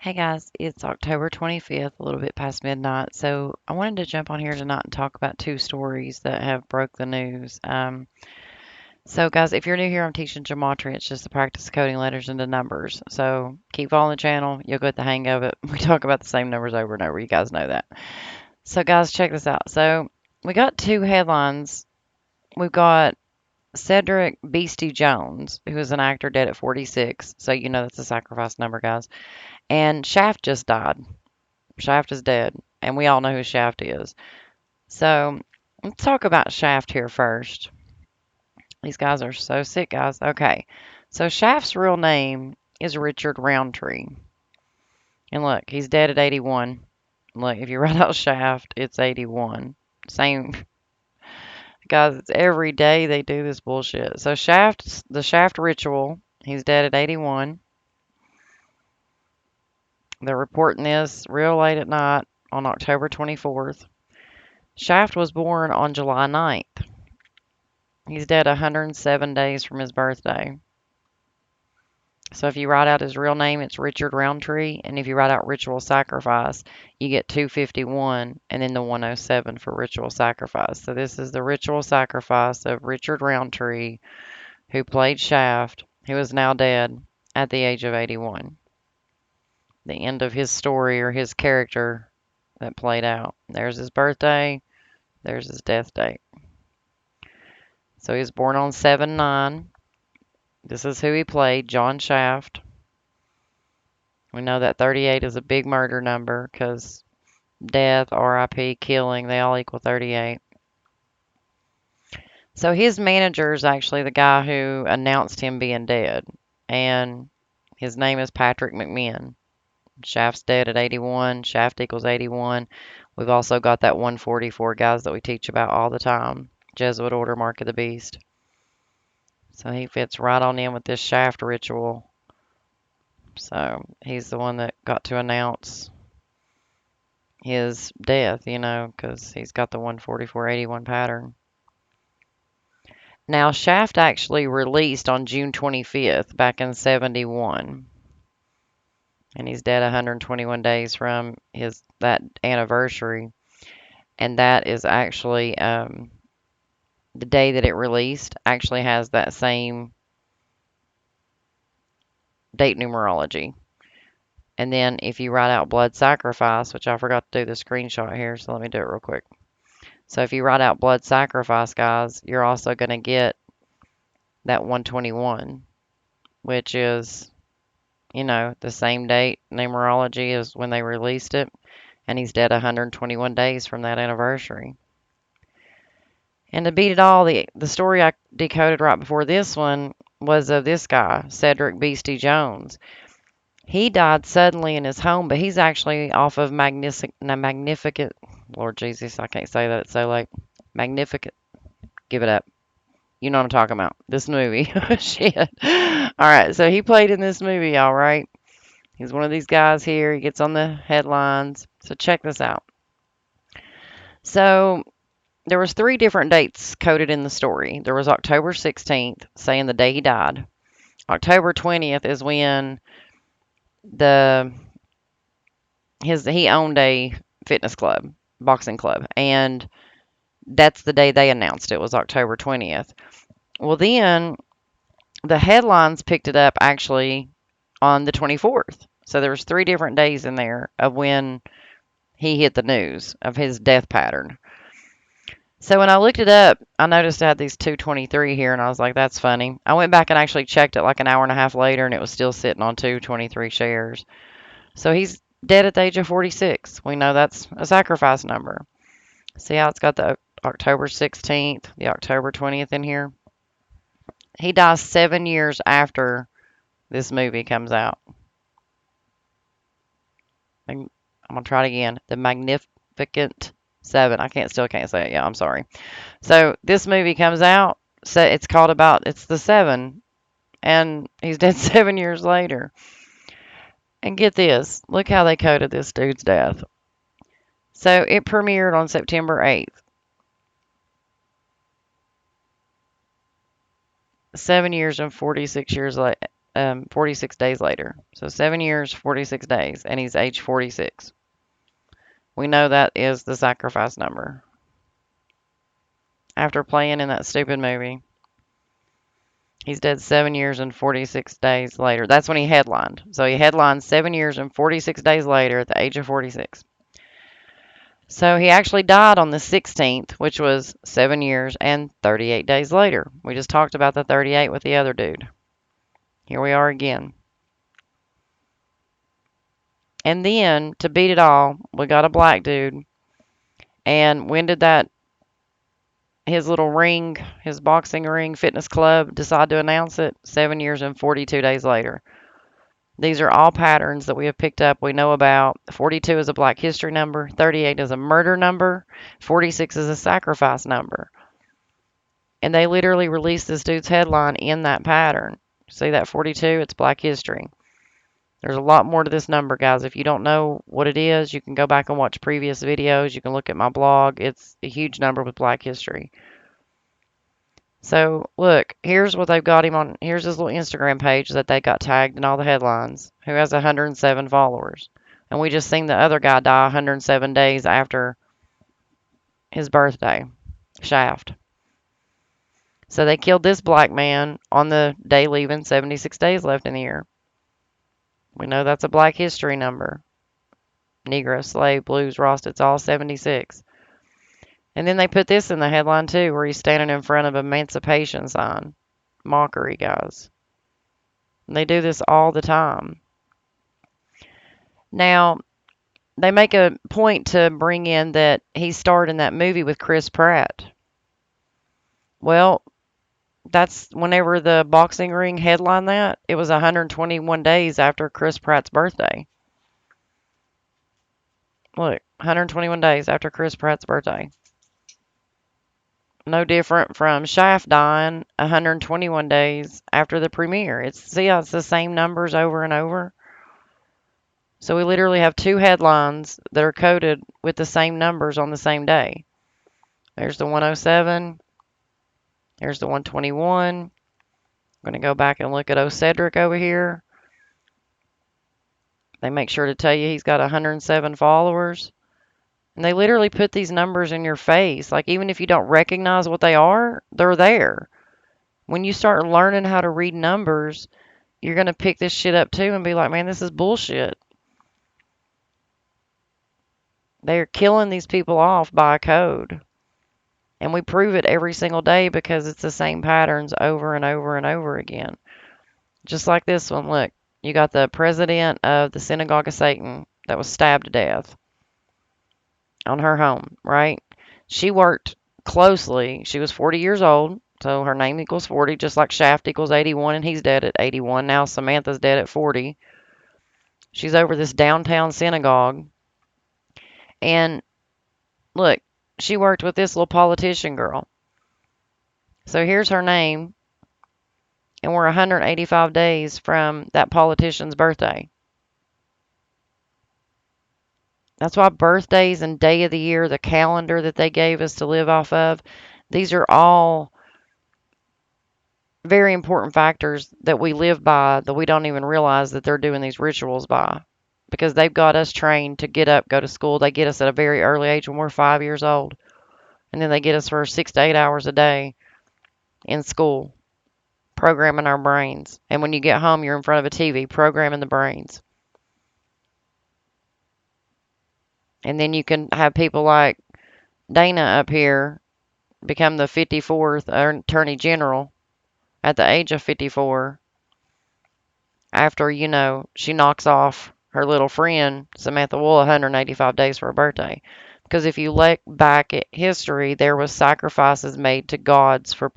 Hey guys, it's October 25th, a little bit past midnight. So I wanted to jump on here tonight and talk about two stories that have broke the news. So guys, if you're new here, I'm teaching gematria. It's just the practice of coding letters into numbers. So keep following the channel. You'll get the hang of it. We talk about the same numbers over and over. You guys know that. So guys, check this out. So we got two headlines. We've got Cedric Beastie Jones, who is an actor dead at 46. So you know that's a sacrifice number, guys. And Shaft just died. Shaft is dead, and we all know who Shaft is. So let's talk about Shaft here first. These guys are so sick, guys. Okay, so Shaft's real name is Richard Roundtree. And look, he's dead at 81. Look, if you write out Shaft, it's 81. Same, guys, it's every day they do this bullshit. So the Shaft ritual, he's dead at 81. They're reporting this real late at night on October 24th. Shaft was born on July 9th. He's dead 107 days from his birthday. So if you write out his real name, it's Richard Roundtree. And if you write out ritual sacrifice, you get 251 and then the 107 for ritual sacrifice. So this is the ritual sacrifice of Richard Roundtree, who played Shaft, who is now dead at the age of 81. The end of his story or his character that played out. There's his birthday. There's his death date. So he was born on 7/9. This is who he played, John Shaft. We know that 38 is a big murder number because death, RIP, killing, they all equal 38. So his manager is actually the guy who announced him being dead. And his name is Patrick McMinn. Shaft's dead at 81. Shaft equals 81. We've also got that 144, guys, that we teach about all the time. Jesuit order, mark of the beast. So he fits right on in with this Shaft ritual. So he's the one that got to announce his death, because he's got the 14481 pattern. Now, Shaft actually released on June 25th back in 71. And he's dead 121 days from that anniversary. And that is actually the day that it released actually has that same date numerology. And then if you write out blood sacrifice, which I forgot to do the screenshot here, so let me do it real quick. So if you write out blood sacrifice, guys, you're also going to get that 121, which is, the same date numerology as when they released it. And he's dead 121 days from that anniversary. And to beat it all, the story I decoded right before this one was of this guy, Cedric Beastie Jones. He died suddenly in his home, but he's actually off of Magnificent. Lord Jesus, I can't say that. It's so late. Magnificent. Give it up. You know what I'm talking about. This movie. Shit. All right. So he played in this movie, all right. He's one of these guys here. He gets on the headlines. So check this out. So there was 3 different dates coded in the story. There was October 16th, saying the day he died. October 20th is when the he owned a fitness club, boxing club, and that's the day they announced it was October 20th. Well, then the headlines picked it up actually on the 24th. So there was 3 different days in there of when he hit the news of his death pattern. So when I looked it up, I noticed I had these 223 here, and I was like, that's funny. I went back and actually checked it like an hour and a half later, and it was still sitting on 223 shares. So he's dead at the age of 46. We know that's a sacrifice number. See how it's got the October 16th, the October 20th in here? He dies 7 years after this movie comes out. I'm going to try it again. The Magnificent Seven. Still can't say it. Yeah, I'm sorry. So this movie comes out. So it's the 7. And he's dead 7 years later. And get this. Look how they coded this dude's death. So it premiered on September 8th. 7 years and 46 years 46 days later. So 7 years, 46 days, and he's age 46. We know that is the sacrifice number. After playing in that stupid movie, he's dead 7 years and 46 days later. That's when he headlined. So he headlined 7 years and 46 days later at the age of 46. So he actually died on the 16th, which was 7 years and 38 days later. We just talked about the 38 with the other dude. Here we are again. And then, to beat it all, we got a black dude. And when did his little ring, his boxing ring fitness club decide to announce it? 7 years and 42 days later. These are all patterns that we have picked up, we know about. 42 is a Black History number. 38 is a murder number. 46 is a sacrifice number. And they literally released this dude's headline in that pattern. See that 42? It's Black History. There's a lot more to this number, guys. If you don't know what it is, you can go back and watch previous videos. You can look at my blog. It's a huge number with Black History. So, look, here's what they've got him on. Here's his little Instagram page that they got tagged in all the headlines, who has 107 followers. And we just seen the other guy die 107 days after his birthday, Shaft. So they killed this black man on the day leaving, 76 days left in the year. We know that's a Black History number. Negro, slave, blues, Rost, it's all 76. And then they put this in the headline too, where he's standing in front of an emancipation sign. Mockery, guys. And they do this all the time. Now, they make a point to bring in that he starred in that movie with Chris Pratt. Well, that's whenever the boxing ring headlined that, it was 121 days after Chris Pratt's birthday. Look, 121 days after Chris Pratt's birthday. No different from Shaft dying 121 days after the premiere. See how it's the same numbers over and over? So we literally have two headlines that are coded with the same numbers on the same day. There's the 107. There's the 121. I'm going to go back and look at Cedric over here. They make sure to tell you he's got 107 followers. And they literally put these numbers in your face. Like, even if you don't recognize what they are, they're there. When you start learning how to read numbers, you're going to pick this shit up too and be like, man, this is bullshit. They're killing these people off by code. And we prove it every single day because it's the same patterns over and over and over again. Just like this one, look. You got the president of the Synagogue of Satan that was stabbed to death on her home, right? She worked closely. She was 40 years old, so her name equals 40, just like Shaft equals 81, and he's dead at 81. Now Samantha's dead at 40. She's over this downtown synagogue. And look, she worked with this little politician girl. So here's her name, and we're 185 days from that politician's birthday. That's why birthdays and day of the year, the calendar that they gave us to live off of, these are all very important factors that we live by that we don't even realize that they're doing these rituals by. Because they've got us trained to get up, go to school. They get us at a very early age when we're 5 years old. And then they get us for 6 to 8 hours a day in school, programming our brains. And when you get home, you're in front of a TV, programming the brains. And then you can have people like Dana up here become the 54th Attorney General at the age of 54 after, she knocks off her little friend, Samantha Wool, 185 days for her birthday. Because if you look back at history, there was sacrifices made to gods to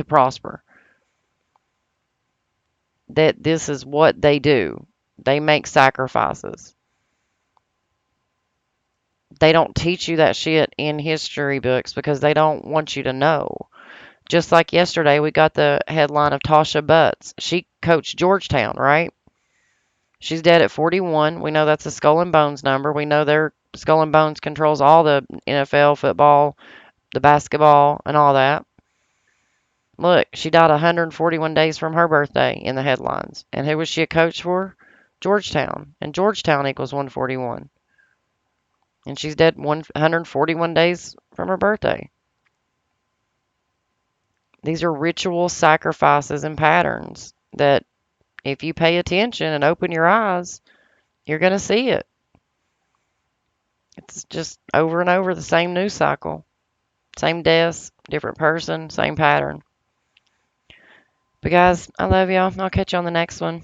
prosper. That this is what they do. They make sacrifices. They don't teach you that shit in history books because they don't want you to know. Just like yesterday, we got the headline of Tasha Butts. She coached Georgetown, right? She's dead at 41. We know that's a Skull and Bones number. We know their Skull and Bones controls all the NFL, football, the basketball, and all that. Look, she died 141 days from her birthday in the headlines. And who was she a coach for? Georgetown. And Georgetown equals 141. And she's dead 141 days from her birthday. These are ritual sacrifices and patterns that if you pay attention and open your eyes, you're going to see it. It's just over and over the same news cycle. Same deaths, different person, same pattern. But guys, I love y'all. I'll catch you on the next one.